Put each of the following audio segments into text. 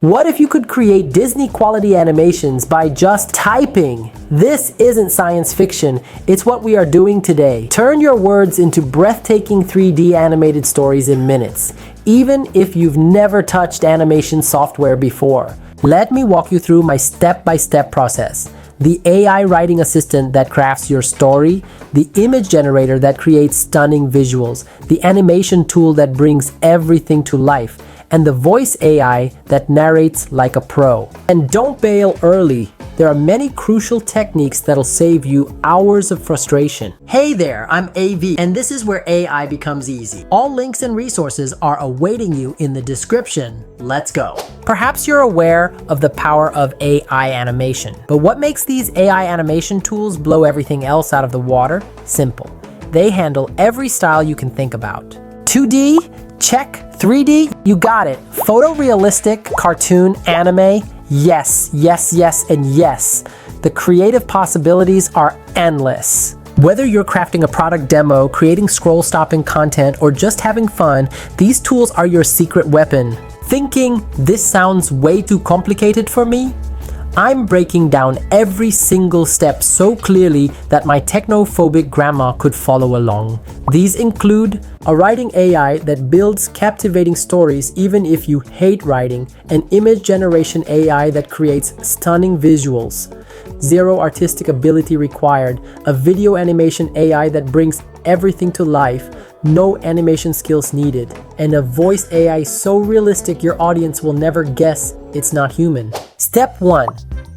What if you could create Disney-quality animations by just typing? This isn't science fiction, it's what we are doing today. Turn your words into breathtaking 3D animated stories in minutes, even if you've never touched animation software before. Let me walk you through my step-by-step process. The AI writing assistant that crafts your story, the image generator that creates stunning visuals, the animation tool that brings everything to life, and the voice AI that narrates like a pro. And don't bail early. There are many crucial techniques that'll save you hours of frustration. Hey there, I'm AV, and this is where AI becomes easy. All links and resources are awaiting you in the description. Let's go. Perhaps you're aware of the power of AI animation, but what makes these AI animation tools blow everything else out of the water? Simple. They handle every style you can think about. 2D? Check. 3D? You got it. Photorealistic, cartoon, anime? Yes, yes, yes, and yes. The creative possibilities are endless. Whether you're crafting a product demo, creating scroll-stopping content, or just having fun, these tools are your secret weapon. Thinking, this sounds way too complicated for me? I'm breaking down every single step so clearly that my technophobic grandma could follow along. These include a writing AI that builds captivating stories even if you hate writing, an image generation AI that creates stunning visuals, zero artistic ability required, a video animation AI that brings everything to life, no animation skills needed, and a voice AI so realistic your audience will never guess it's not human. Step 1.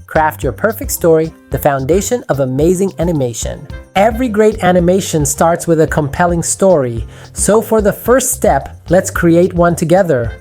Craft your perfect story, the foundation of amazing animation. Every great animation starts with a compelling story, so for the first step, let's create one together.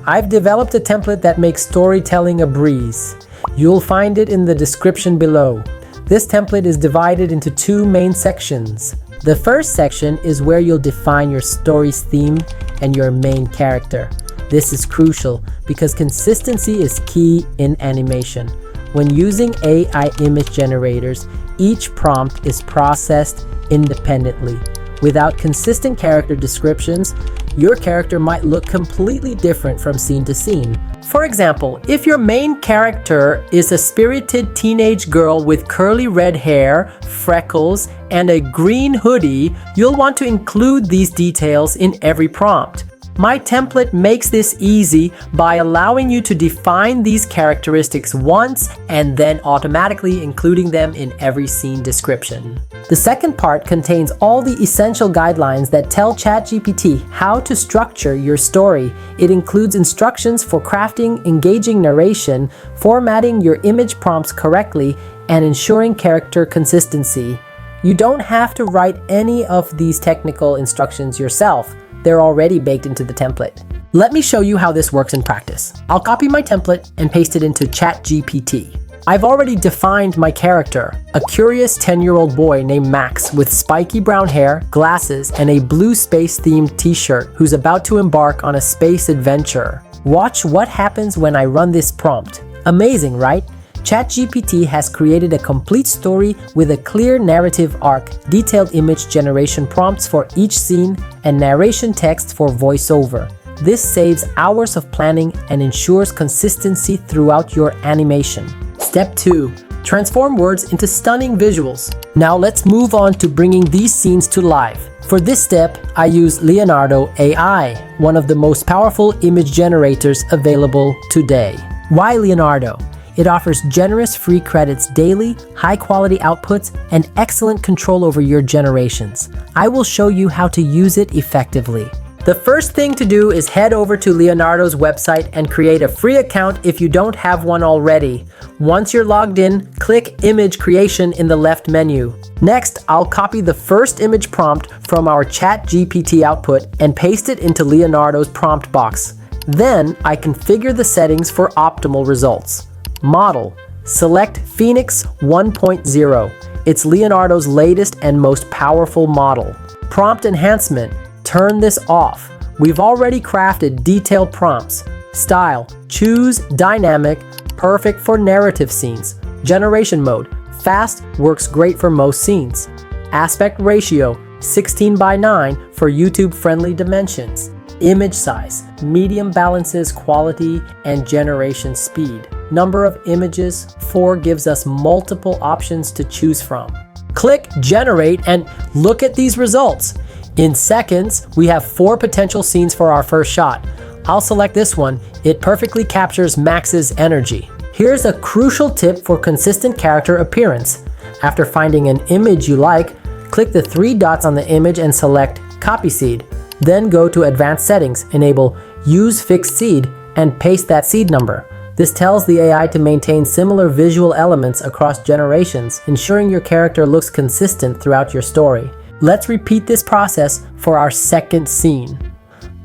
I've developed a template that makes storytelling a breeze. You'll find it in the description below. This template is divided into two main sections. The first section is where you'll define your story's theme and your main character. This is crucial because consistency is key in animation. When using AI image generators, each prompt is processed independently. Without consistent character descriptions, your character might look completely different from scene to scene. For example, if your main character is a spirited teenage girl with curly red hair, freckles, and a green hoodie, you'll want to include these details in every prompt. My template makes this easy by allowing you to define these characteristics once and then automatically including them in every scene description. The second part contains all the essential guidelines that tell ChatGPT how to structure your story. It includes instructions for crafting engaging narration, formatting your image prompts correctly, and ensuring character consistency. You don't have to write any of these technical instructions yourself. They're already baked into the template. Let me show you how this works in practice. I'll copy my template and paste it into ChatGPT. I've already defined my character, a curious 10-year-old boy named Max with spiky brown hair, glasses, and a blue space-themed t-shirt who's about to embark on a space adventure. Watch what happens when I run this prompt. Amazing, right? ChatGPT has created a complete story with a clear narrative arc, detailed image generation prompts for each scene, and narration text for voiceover. This saves hours of planning and ensures consistency throughout your animation. Step 2. Transform words into stunning visuals. Now let's move on to bringing these scenes to life. For this step, I use Leonardo AI, one of the most powerful image generators available today. Why Leonardo? It offers generous free credits daily, high-quality outputs, and excellent control over your generations. I will show you how to use it effectively. The first thing to do is head over to Leonardo's website and create a free account if you don't have one already. Once you're logged in, click Image Creation in the left menu. Next, I'll copy the first image prompt from our ChatGPT output and paste it into Leonardo's prompt box. Then, I configure the settings for optimal results. Model. Select Phoenix 1.0. It's Leonardo's latest and most powerful model. Prompt enhancement. Turn this off. We've already crafted detailed prompts. Style. Choose dynamic, perfect for narrative scenes. Generation mode. Fast, works great for most scenes. Aspect ratio. 16:9 for YouTube-friendly dimensions. Image size, medium balances quality and generation speed. Number of images, 4 gives us multiple options to choose from. Click generate and look at these results. In seconds, we have 4 potential scenes for our first shot. I'll select this one. It perfectly captures Max's energy. Here's a crucial tip for consistent character appearance. After finding an image you like, click the 3 dots on the image and select Copy Seed. Then go to Advanced Settings, enable Use Fixed Seed, and paste that seed number. This tells the AI to maintain similar visual elements across generations, ensuring your character looks consistent throughout your story. Let's repeat this process for our second scene.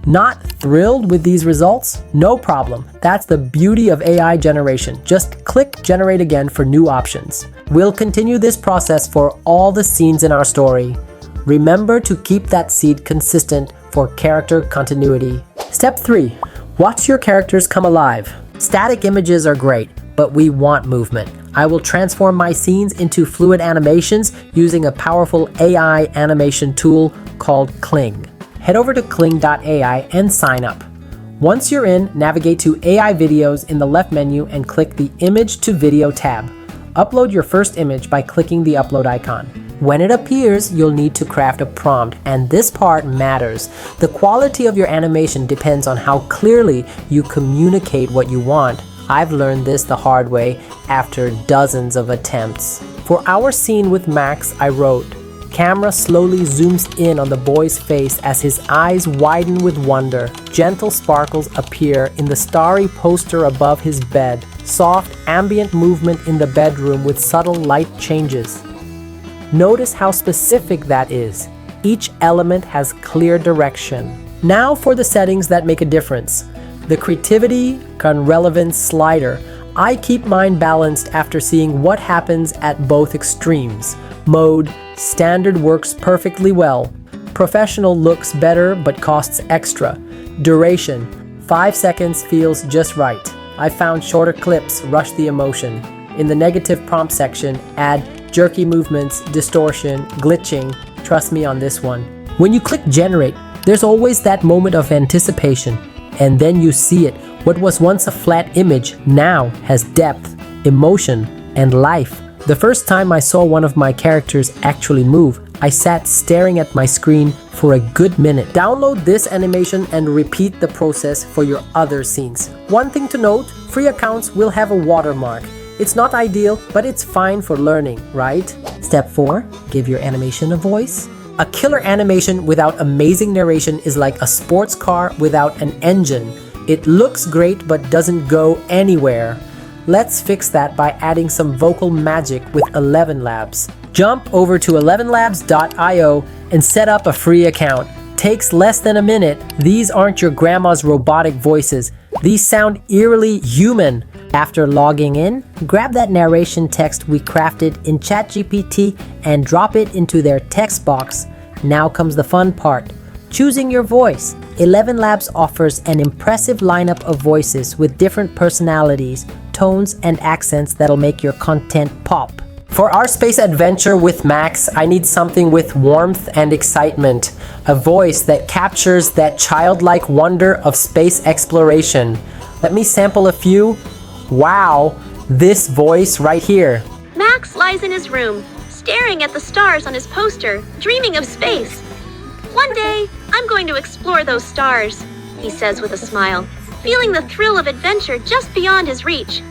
Not thrilled with these results? No problem. That's the beauty of AI generation. Just click Generate again for new options. We'll continue this process for all the scenes in our story. Remember to keep that seed consistent for character continuity. Step 3. Watch your characters come alive. Static images are great, but we want movement. I will transform my scenes into fluid animations using a powerful AI animation tool called Kling. Head over to Kling.ai and sign up. Once you're in, navigate to AI videos in the left menu and click the Image to Video tab. Upload your first image by clicking the upload icon. When it appears, you'll need to craft a prompt, and this part matters. The quality of your animation depends on how clearly you communicate what you want. I've learned this the hard way after dozens of attempts. For our scene with Max, I wrote, "Camera slowly zooms in on the boy's face as his eyes widen with wonder. Gentle sparkles appear in the starry poster above his bed. Soft ambient movement in the bedroom with subtle light changes." Notice how specific that is. Each element has clear direction. Now for the settings that make a difference. The creativity and relevance slider. I keep mine balanced after seeing what happens at both extremes. Mode, standard works perfectly well. Professional looks better but costs extra. Duration, 5 seconds feels just right. I found shorter clips rush the emotion. In the negative prompt section, add jerky movements, distortion, glitching. Trust me on this one. When you click generate, there's always that moment of anticipation, and then you see it. What was once a flat image now has depth, emotion, and life. The first time I saw one of my characters actually move, I sat staring at my screen for a good minute. Download this animation and repeat the process for your other scenes. One thing to note, free accounts will have a watermark. It's not ideal, but it's fine for learning, right? Step 4, give your animation a voice. A killer animation without amazing narration is like a sports car without an engine. It looks great but doesn't go anywhere. Let's fix that by adding some vocal magic with ElevenLabs. Jump over to ElevenLabs.io and set up a free account. Takes less than a minute. These aren't your grandma's robotic voices. These sound eerily human. After logging in, grab that narration text we crafted in ChatGPT and drop it into their text box. Now comes the fun part, choosing your voice. ElevenLabs offers an impressive lineup of voices with different personalities, tones, and accents that'll make your content pop. For our space adventure with Max, I need something with warmth and excitement, a voice that captures that childlike wonder of space exploration. Let me sample a few. Wow, this voice right here. Max lies in his room, staring at the stars on his poster, dreaming of space. "One day, I'm going to explore those stars," he says with a smile, feeling the thrill of adventure just beyond his reach.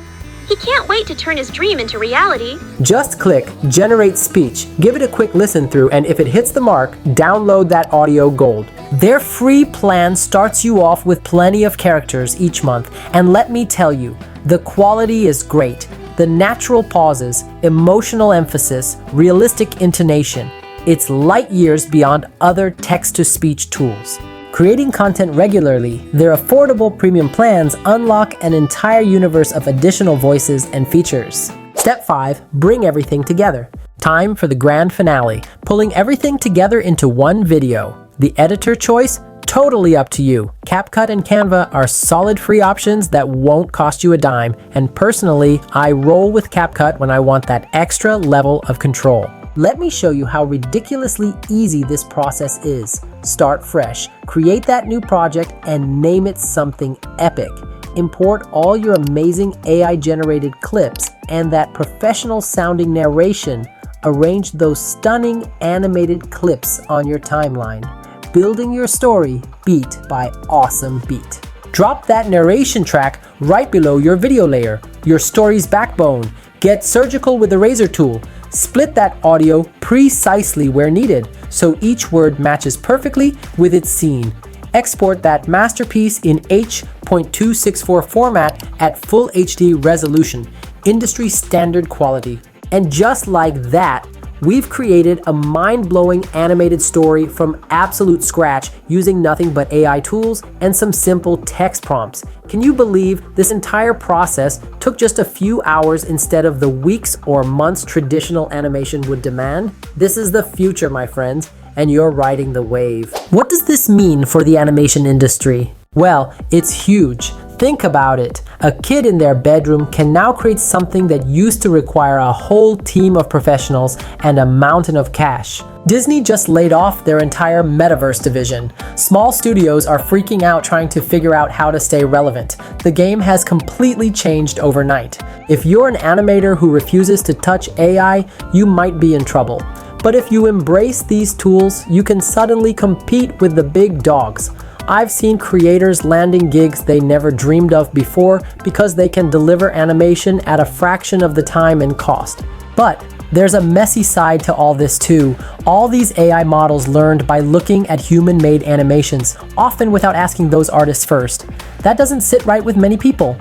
He can't wait to turn his dream into reality. Just click Generate Speech, give it a quick listen through, and if it hits the mark, download that audio gold. Their free plan starts you off with plenty of characters each month, and let me tell you, the quality is great. The natural pauses, emotional emphasis, realistic intonation. It's light years beyond other text-to-speech tools. Creating content regularly, their affordable premium plans unlock an entire universe of additional voices and features. Step 5, bring everything together. Time for the grand finale, pulling everything together into one video. The editor choice? Totally up to you. CapCut and Canva are solid free options that won't cost you a dime, and personally, I roll with CapCut when I want that extra level of control. Let me show you how ridiculously easy this process is. Start fresh, create that new project, and name it something epic. Import all your amazing AI-generated clips and that professional-sounding narration. Arrange those stunning animated clips on your timeline, building your story beat by awesome beat. Drop that narration track right below your video layer, your story's backbone. Get surgical with the razor tool. Split that audio precisely where needed, so each word matches perfectly with its scene. Export that masterpiece in H.264 format at full HD resolution, industry standard quality. And just like that, we've created a mind-blowing animated story from absolute scratch using nothing but AI tools and some simple text prompts. Can you believe this entire process took just a few hours instead of the weeks or months traditional animation would demand? This is the future, my friends, and you're riding the wave. What does this mean for the animation industry? Well, it's huge. Think about it. A kid in their bedroom can now create something that used to require a whole team of professionals and a mountain of cash. Disney just laid off their entire metaverse division. Small studios are freaking out trying to figure out how to stay relevant. The game has completely changed overnight. If you're an animator who refuses to touch AI, you might be in trouble. But if you embrace these tools, you can suddenly compete with the big dogs. I've seen creators landing gigs they never dreamed of before because they can deliver animation at a fraction of the time and cost. But there's a messy side to all this too. All these AI models learned by looking at human-made animations, often without asking those artists first. That doesn't sit right with many people.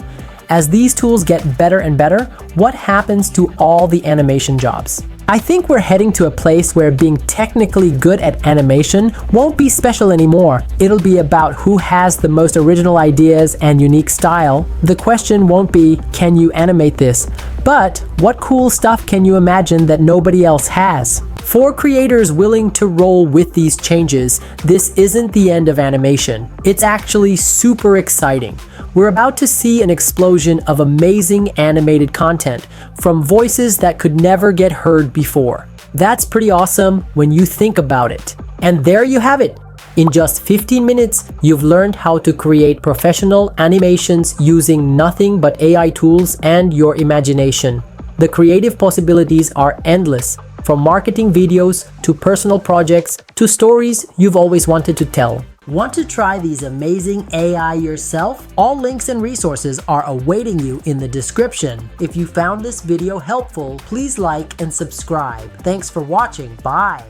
As these tools get better and better, what happens to all the animation jobs? I think we're heading to a place where being technically good at animation won't be special anymore. It'll be about who has the most original ideas and unique style. The question won't be, can you animate this? But what cool stuff can you imagine that nobody else has? For creators willing to roll with these changes, this isn't the end of animation. It's actually super exciting. We're about to see an explosion of amazing animated content from voices that could never get heard before. That's pretty awesome when you think about it. And there you have it. In just 15 minutes, you've learned how to create professional animations using nothing but AI tools and your imagination. The creative possibilities are endless, from marketing videos to personal projects to stories you've always wanted to tell. Want to try these amazing AI yourself? All links and resources are awaiting you in the description. If you found this video helpful, please like and subscribe. Thanks for watching. Bye.